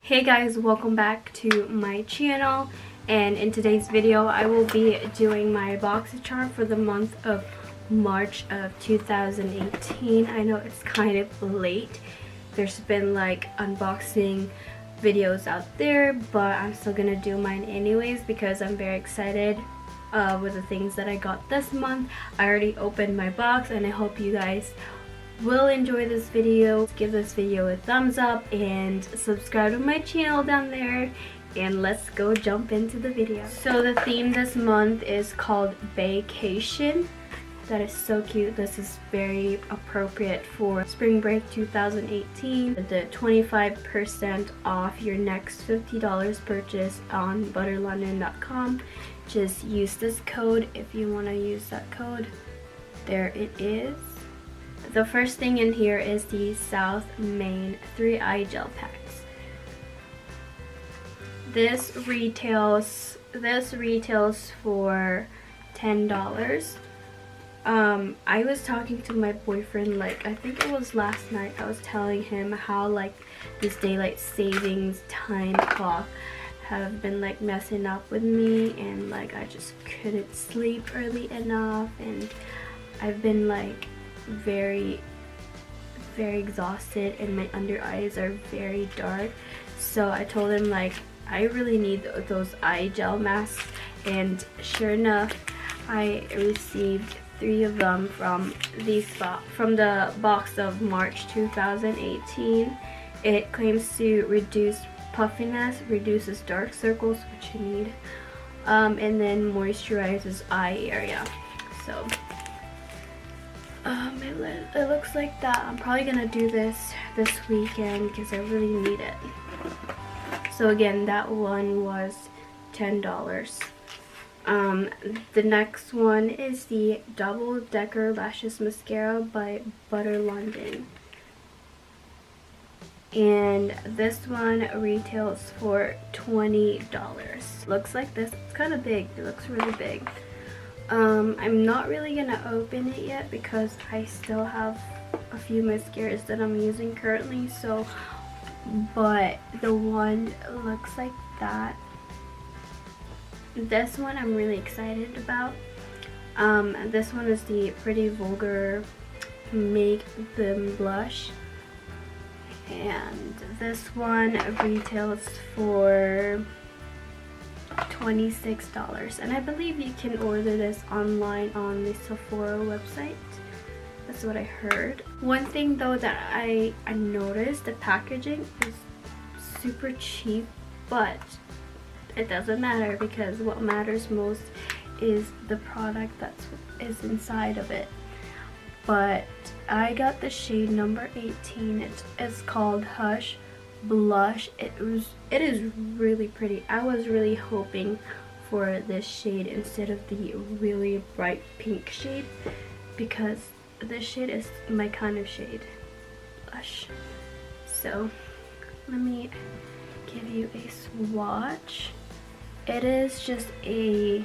Hey guys, welcome back to my channel, and in today's video I will be doing my BOXYCHARM for the month of March of 2018. I know it's kind of late. There's been like unboxing videos out there, but I'm still gonna do mine anyways because I'm very excited with the things that I got this month. I already opened my box and I hope you guys will enjoy this video. Give this video a thumbs up and subscribe to my channel down there, and let's go jump into the video. So the theme this month is called Vacation. That is so cute. This is very appropriate for spring break 2018. The 25% off your next $50 purchase on butterlondon.com. Just use this code if you want to use that code. There it is. The first thing in here is the South Main 3 eye gel packs. This retails for $10. I was talking to my boyfriend, like I think it was last night. I was telling him how like this daylight savings time clock have been like messing up with me, and like I just couldn't sleep early enough, and I've been like very exhausted and my under eyes are very dark. So I told him like I really need those eye gel masks, and sure enough I received 3 of them from the box of March 2018. It claims to reduce puffiness, reduces dark circles, which you need, and then moisturizes eye area. So it looks like that. I'm probably gonna do this weekend because I really need it. So again, that one was $10. The next one is the Double Decker Lashes Mascara by Butter London, and this one retails for $20. Looks like this. It's kind of big. It looks really big. I'm not really gonna open it yet because I still have a few mascaras that I'm using currently, so but the one looks like that. This one I'm really excited about. This one is the Pretty Vulgar Make Them Blush, and this one retails for $26, and I believe you can order this online on the Sephora website. That's what I heard. One thing though that I noticed, the packaging is super cheap, but it doesn't matter because what matters most is the product that is inside of it. But I got the shade number 18. It's called Hush Blush. It is really pretty. I was really hoping for this shade instead of the really bright pink shade because this shade is my kind of shade, blush. So let me give you a swatch. It is just a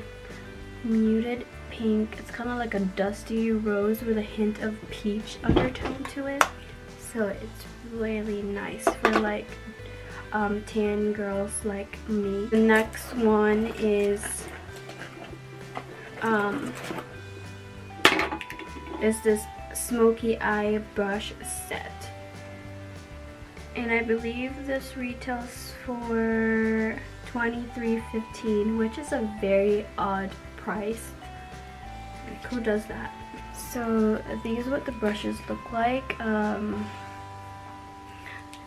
muted pink. It's kind of like a dusty rose with a hint of peach undertone to it. So it's really nice for like tan girls like me. The next one is this smoky eye brush set, and I believe this retails for $23.15, which is a very odd price. Like, who does that? So these are what the brushes look like.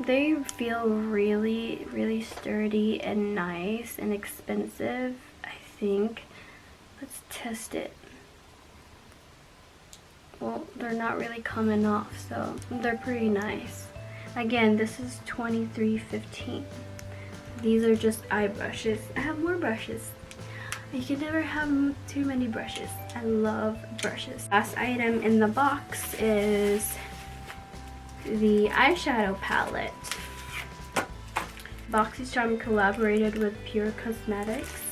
They feel really sturdy and nice and expensive, I think. Let's test it. Well, they're not really coming off, so they're pretty nice. Again, this is $23.15. These are just eye brushes. I have more brushes. You can never have too many brushes. I love brushes. Last item in the box is the eyeshadow palette. BOXYCHARM collaborated with Pure Cosmetics,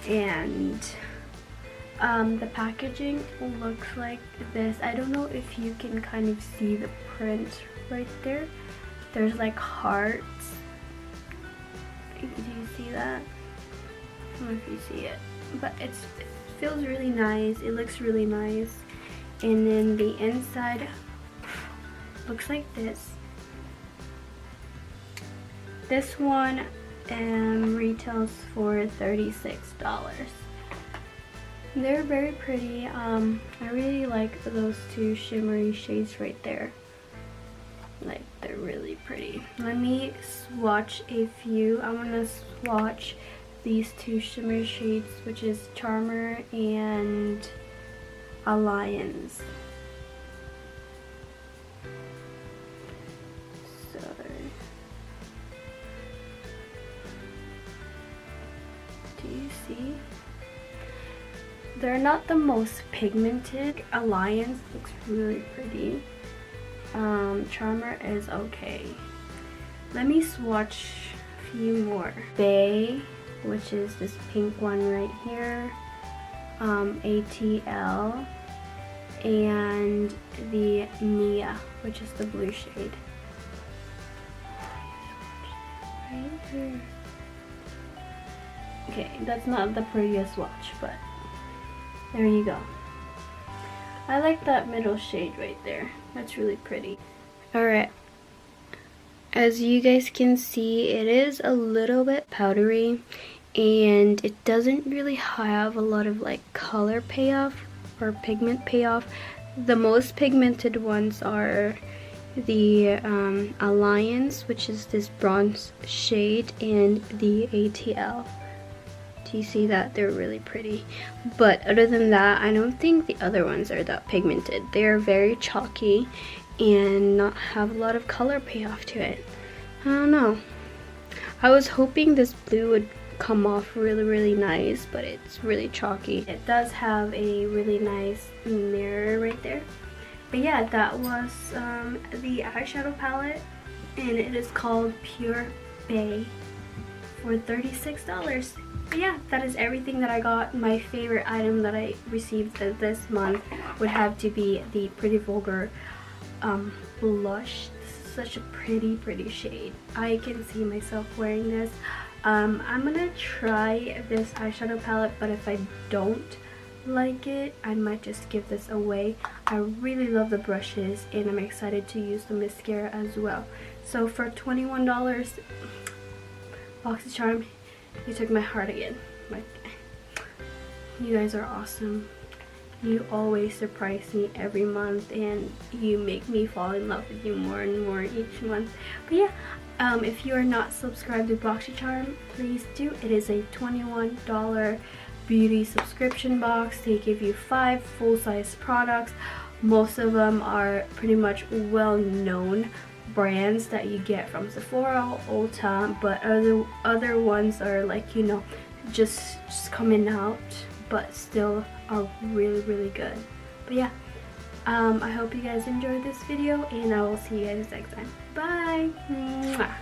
and the packaging looks like this. I don't know if you can kind of see the print right there. There's like hearts Do you see that? I don't know if you see it, but it feels really nice. It looks really nice. And then the inside looks like this. This one retails for $36. They're very pretty. I really like those two shimmery shades right there. Like, they're really pretty. Let me swatch a few. I want to swatch these two shimmer shades, which is Charmer and Alliance. So do you see? They're not the most pigmented. Alliance looks really pretty. Charmer is okay. Let me swatch a few more. Bay, which is this pink one right here. ATL, and the Nia, which is the blue shade. Right here. Okay, that's not the prettiest swatch, but there you go. I like that middle shade right there. That's really pretty. Alright. As you guys can see, it is a little bit powdery and it doesn't really have a lot of like color payoff or pigment payoff. The most pigmented ones are the Alliance, which is this bronze shade, and the ATL. Do you see that? They're really pretty. But other than that, I don't think the other ones are that pigmented. They're very chalky and not have a lot of color payoff to it. I don't know. I was hoping this blue would come off really nice, but it's really chalky. It does have a really nice mirror right there. But yeah, that was the eyeshadow palette, and it is called Pure Bay for $36. But yeah, that is everything that I got. My favorite item that I received this month would have to be the Pretty Vulgar blush. This is such a pretty shade. I can see myself wearing this. I'm gonna try this eyeshadow palette, but if I don't like it, I might just give this away. I really love the brushes and I'm excited to use the mascara as well. So for $21, BOXYCHARM, you took my heart again. Like, you guys are awesome. You always surprise me every month and you make me fall in love with you more and more each month. But yeah, if you are not subscribed to BOXYCHARM, please do. It is a $21 beauty subscription box. They give you 5 full-size products. Most of them are pretty much well-known brands that you get from Sephora, Ulta, but other ones are like, you know, just coming out, but still are really good. But yeah, I hope you guys enjoyed this video and I will see you guys next time. Bye. Mwah.